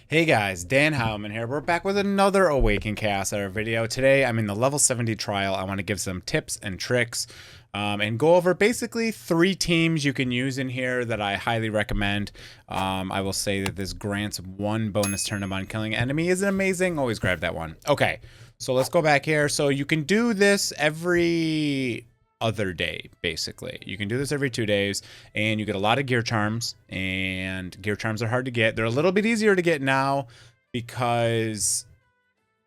Hey guys, DanHeilman here. We're back with another Awaken Chaos Hour video. Today I'm in the level 70 trial. I want to give some tips and tricks and go over basically 3 teams you can use in here that I highly recommend. I will say that this grants 1 bonus turn upon killing enemy. Isn't amazing? Always grab that one. Okay, so let's go back here. So you can do this every other day, basically. You can do this every 2 days, and you get a lot of gear charms, and gear charms are hard to get. They're a little bit easier to get now because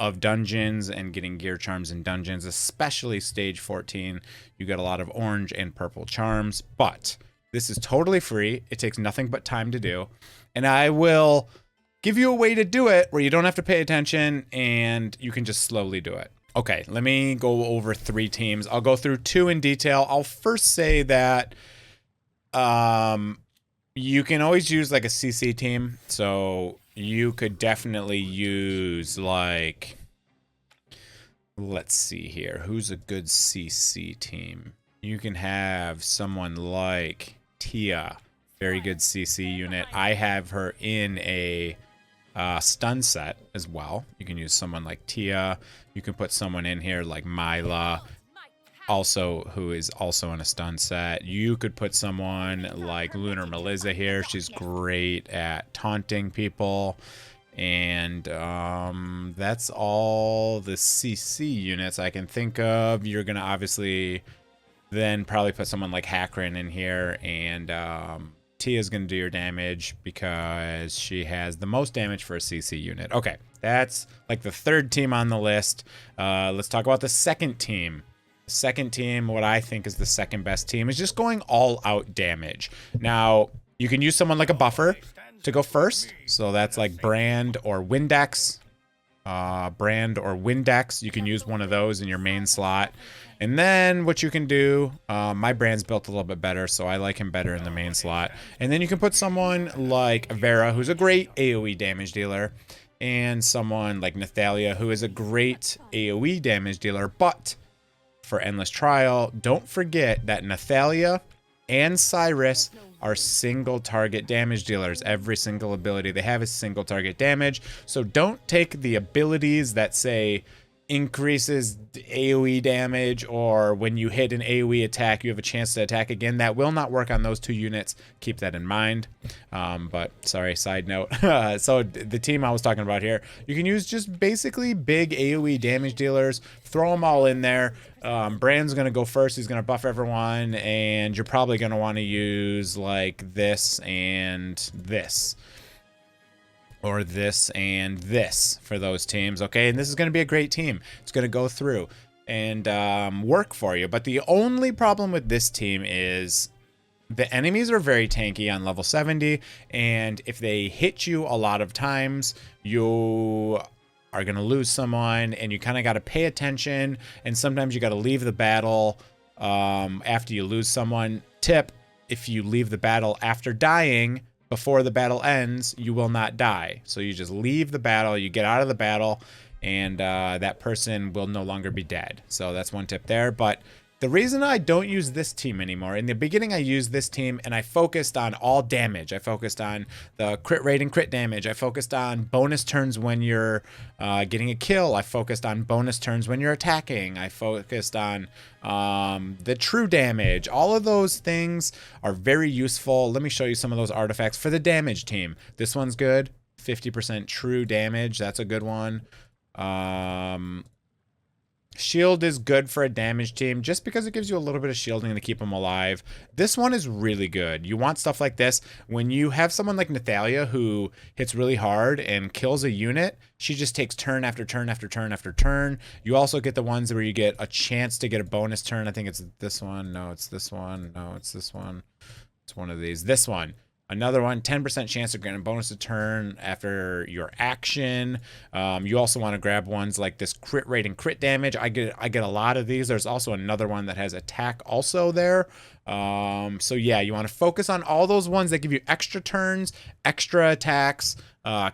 of dungeons and getting gear charms in dungeons, especially stage 14. You get a lot of orange and purple charms, but this is totally free. It takes nothing but time to do, and I will give you a way to do it where you don't have to pay attention and you can just slowly do it. Okay, let me go over 3 teams. I'll go through 2 in detail. I'll first say that you can always use like a CC team. So you could definitely use like, let's see here. Who's a good CC team? You can have someone like Tia, very good CC unit. I have her in a stun set as well. You can use someone like Tia. You can put someone in here like Myla, also who is also in a stun set. You could put someone like Lunar Melissa here. She's great at taunting people. And that's all the CC units I can think of. You're gonna obviously then probably put someone like Hakrin in here, and Tia's gonna do your damage because she has the most damage for a CC unit. Okay, that's like the 3rd team on the list. Let's talk about the 2nd team. The 2nd team, what I think is the 2nd best team, is just going all out damage. Now, you can use someone like a buffer to go first. So that's like Brand or Windex. You can use one of those in your main slot. And then what you can do, my Brand's built a little bit better, so I like him better in the main slot. And then you can put someone like Vera, who's a great AoE damage dealer, and someone like Nathalia, who is a great AoE damage dealer. But for Endless Trial, don't forget that Nathalia and Cyrus are single target damage dealers. Every single ability they have is single target damage. So don't take the abilities that say increases AoE damage, or when you hit an AoE attack you have a chance to attack again. That will not work on those 2 units. Keep that in mind. But sorry, side note. So the team I was talking about here, you can use just basically big AoE damage dealers. Throw them all in there. Brand's gonna go first. He's gonna buff everyone, and you're probably gonna want to use like this and this, or this and this for those teams. Okay, and this is going to be a great team. It's going to go through and work for you. But the only problem with this team is the enemies are very tanky on level 70, and if they hit you a lot of times, you are going to lose someone, and you kind of got to pay attention, and sometimes you got to leave the battle after you lose someone. Tip: if you leave the battle after dying, before the battle ends, you will not die. So you just leave the battle, you get out of the battle, and that person will no longer be dead. So that's one tip there. But the reason I don't use this team anymore, in the beginning I used this team and I focused on all damage. I focused on the crit rate and crit damage. I focused on bonus turns when you're getting a kill. I focused on bonus turns when you're attacking. I focused on the true damage. All of those things are very useful. Let me show you some of those artifacts for the damage team. This one's good. 50% true damage. That's a good one. Shield is good for a damage team just because it gives you a little bit of shielding to keep them alive. This one is really good. You want stuff like this. When you have someone like Nathalia who hits really hard and kills a unit, she just takes turn after turn after turn after turn. You also get the ones where you get a chance to get a bonus turn. I think it's this one. No, it's this one. No, it's this one. It's one of these. This one. Another one, 10% chance of getting a bonus to turn after your action. You also want to grab ones like this crit rate and crit damage. I get a lot of these. There's also another one that has attack also there. So yeah, you want to focus on all those ones that give you extra turns, extra attacks,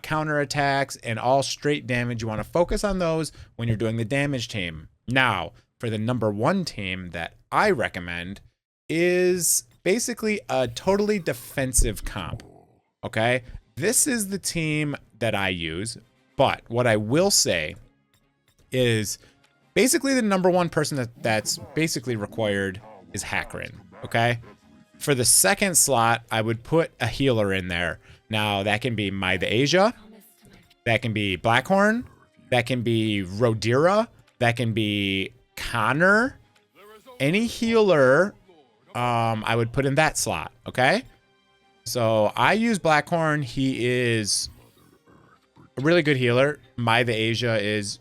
counter attacks, and all straight damage. You want to focus on those when you're doing the damage team. Now, for the number 1 team that I recommend is basically a totally defensive comp. Okay, this is the team that I use. But what I will say is basically the number one person that's basically required is Hackrin, okay? For the second slot, I would put a healer in there. Now, that can be My the Asia. That can be Blackhorn. That can be Rodira. That can be Connor. Any healer, I would put in that slot, okay? So I use Blackhorn. He is a really good healer. My the Asia is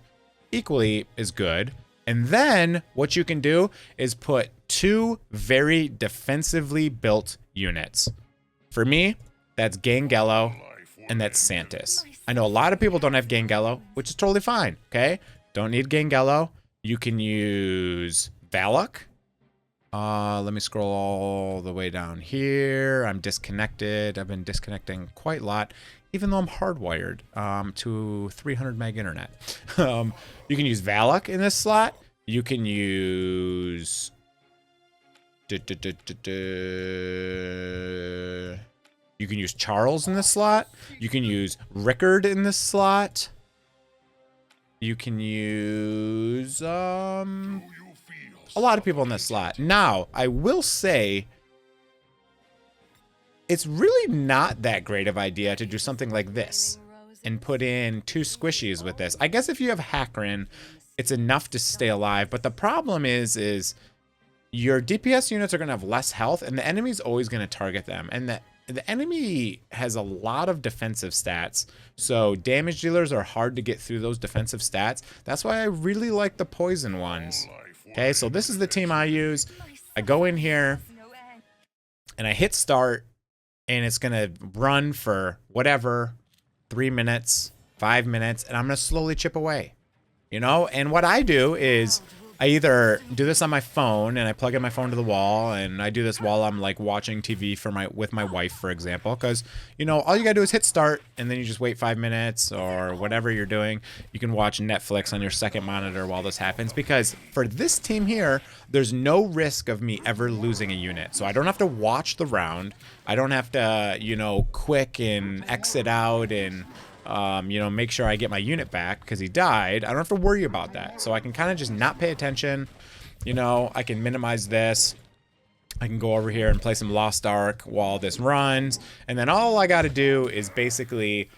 equally as good. And then what you can do is put 2 very defensively built units. For me, that's Gangello and that's Santis. I know a lot of people don't have Gangello, which is totally fine, okay? Don't need Gangello. You can use Valak. Let me scroll all the way down here. I'm disconnected. I've been disconnecting quite a lot, even though I'm hardwired to 300 meg internet. You can use Valak in this slot. You can use... You can use Charles in this slot. You can use Rickard in this slot. You can use a lot of people in this slot. Now, I will say it's really not that great of an idea to do something like this and put in 2 squishies with this. I guess if you have Hackrin, it's enough to stay alive, but the problem is your DPS units are going to have less health, and the enemy's always going to target them. And the enemy has a lot of defensive stats, so damage dealers are hard to get through those defensive stats. That's why I really like the poison ones. Okay, so this is the team I use. I go in here, and I hit start, and it's going to run for whatever, 3 minutes, 5 minutes, and I'm going to slowly chip away. You know, and what I do is I either do this on my phone and I plug in my phone to the wall, and I do this while I'm like watching TV with my wife, for example, because, you know, all you gotta do is hit start and then you just wait 5 minutes or whatever you're doing. You can watch Netflix on your second monitor while this happens, because for this team here, there's no risk of me ever losing a unit. So I don't have to watch the round. I don't have to, you know, quick and exit out and you know, make sure I get my unit back because he died. I don't have to worry about that. So I can kind of just not pay attention. You know, I can minimize this. I can go over here and play some Lost Ark while this runs. And then all I got to do is basically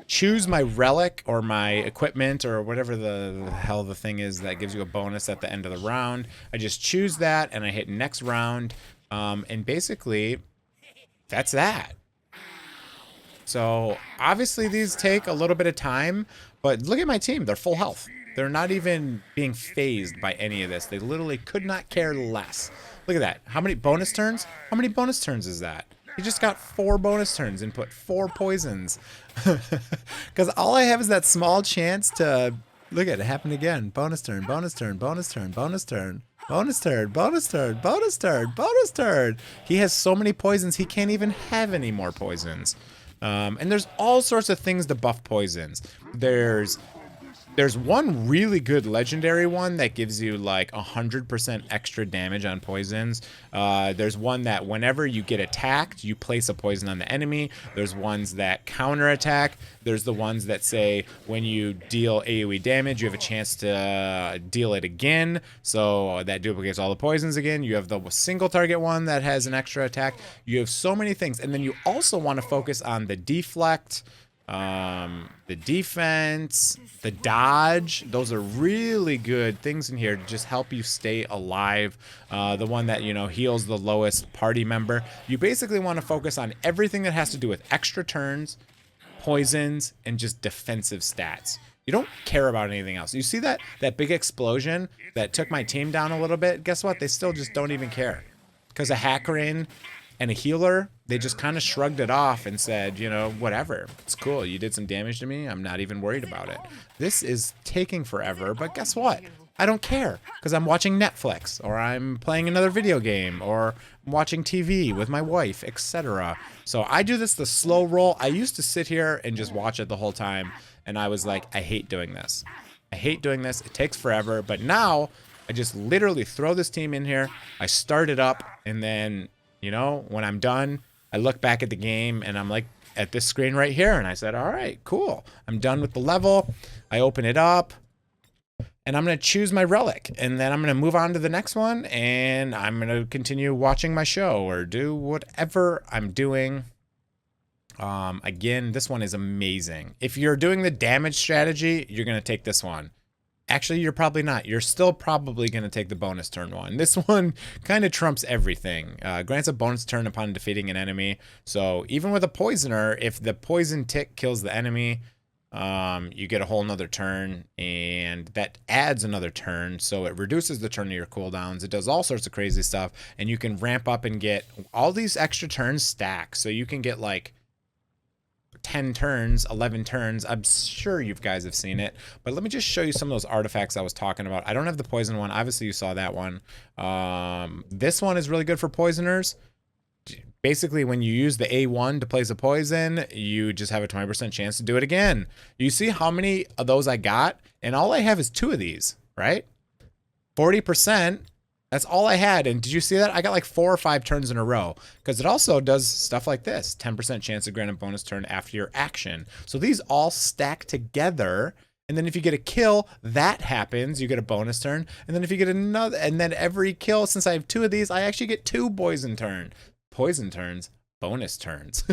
choose my relic or my equipment or whatever the hell the thing is that gives you a bonus at the end of the round. I just choose that and I hit next round. And basically, that's that. So obviously these take a little bit of time, but look at my team. They're full health. They're not even being phased by any of this. They literally could not care less. Look at that. How many bonus turns? How many bonus turns is that? He just got 4 bonus turns and put 4 poisons. Because all I have is that small chance to... Look at it. It happened again. Bonus turn, bonus turn, bonus turn, bonus turn. Bonus turn, bonus turn, bonus turn, bonus turn. He has so many poisons, he can't even have any more poisons. And there's all sorts of things to buff poisons. There's one really good legendary one that gives you like 100% extra damage on poisons. There's one that whenever you get attacked, you place a poison on the enemy. There's ones that counter attack. There's the ones that say when you deal AoE damage, you have a chance to deal it again. So that duplicates all the poisons again. You have the single target one that has an extra attack. You have so many things. And then you also want to focus on the deflect, the defense, the dodge. Those are really good things in here to just help you stay alive. The one that, you know, heals the lowest party member. You basically want to focus on everything that has to do with extra turns, poisons, and just defensive stats. You don't care about anything else. You see that big explosion that took my team down a little bit? Guess what? They still just don't even care. Because a hacker in and a healer, they just kind of shrugged it off and said, you know, whatever. It's cool. You did some damage to me. I'm not even worried about it. This is taking forever, but guess what? I don't care because I'm watching Netflix or I'm playing another video game or I'm watching TV with my wife, etc. So I do this the slow roll. I used to sit here and just watch it the whole time, and I was like, I hate doing this. I hate doing this. It takes forever, but now I just literally throw this team in here. I start it up, and then, you know, when I'm done, I look back at the game and I'm like, at this screen right here, and I said, all right, cool. I'm done with the level. I open it up, and I'm going to choose my relic, and then I'm going to move on to the next one, and I'm going to continue watching my show or do whatever I'm doing. Again, this one is amazing. If you're doing the damage strategy, you're going to take this one. Actually, you're probably not. You're still probably going to take the bonus turn one. This one kind of trumps everything. Grants a bonus turn upon defeating an enemy. So even with a poisoner, if the poison tick kills the enemy, you get a whole nother turn, and that adds another turn. So it reduces the turn of your cooldowns. It does all sorts of crazy stuff, and you can ramp up and get all these extra turns stack. So you can get like 10 turns, 11 turns. I'm sure you guys have seen it, but let me just show you some of those artifacts I was talking about. I don't have the poison one. Obviously you saw that one. This one is really good for poisoners. Basically, when you use the A1 to place a poison, you just have a 20% chance to do it again. You see how many of those I got? And all I have is 2 of these, right? 40%. That's all I had. And did you see that? I got like 4 or 5 turns in a row, because it also does stuff like this. 10% chance to grant a bonus turn after your action. So these all stack together. And then if you get a kill, that happens. You get a bonus turn. And then if you get another, and then every kill, since I have 2 of these, I actually get 2 poison turns, bonus turns.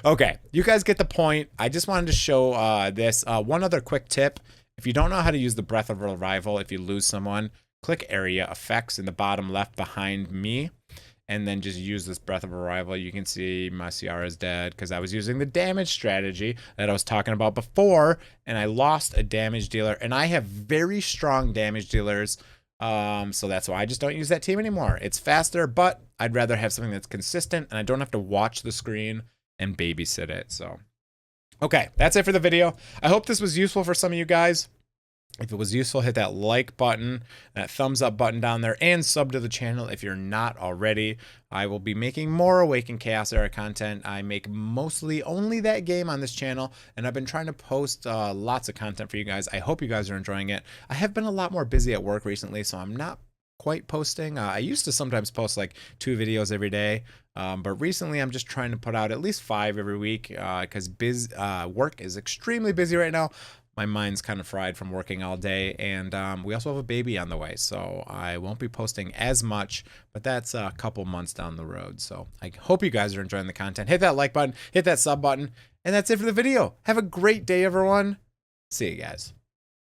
Okay, you guys get the point. I just wanted to show this. One other quick tip. If you don't know how to use the Breath of Revival, if you lose someone, click area effects in the bottom left behind me, and then just use this Breath of Revival. You can see my Ciara is dead because I was using the damage strategy that I was talking about before, and I lost a damage dealer, and I have very strong damage dealers, so that's why I just don't use that team anymore. It's faster, but I'd rather have something that's consistent, and I don't have to watch the screen and babysit it. So okay, that's it for the video. I hope this was useful for some of you guys. If it was useful, hit that like button, that thumbs up button down there, and sub to the channel if you're not already. I will be making more Awaken Chaos Era content. I make mostly only that game on this channel, and I've been trying to post lots of content for you guys. I hope you guys are enjoying it. I have been a lot more busy at work recently, so I'm not quite posting. I used to sometimes post like 2 videos every day, but recently I'm just trying to put out at least 5 every week because work is extremely busy right now. My mind's kind of fried from working all day, and we also have a baby on the way, so I won't be posting as much, but that's a couple months down the road. So I hope you guys are enjoying the content. Hit that like button, hit that sub button, and that's it for the video. Have a great day, everyone. See you guys.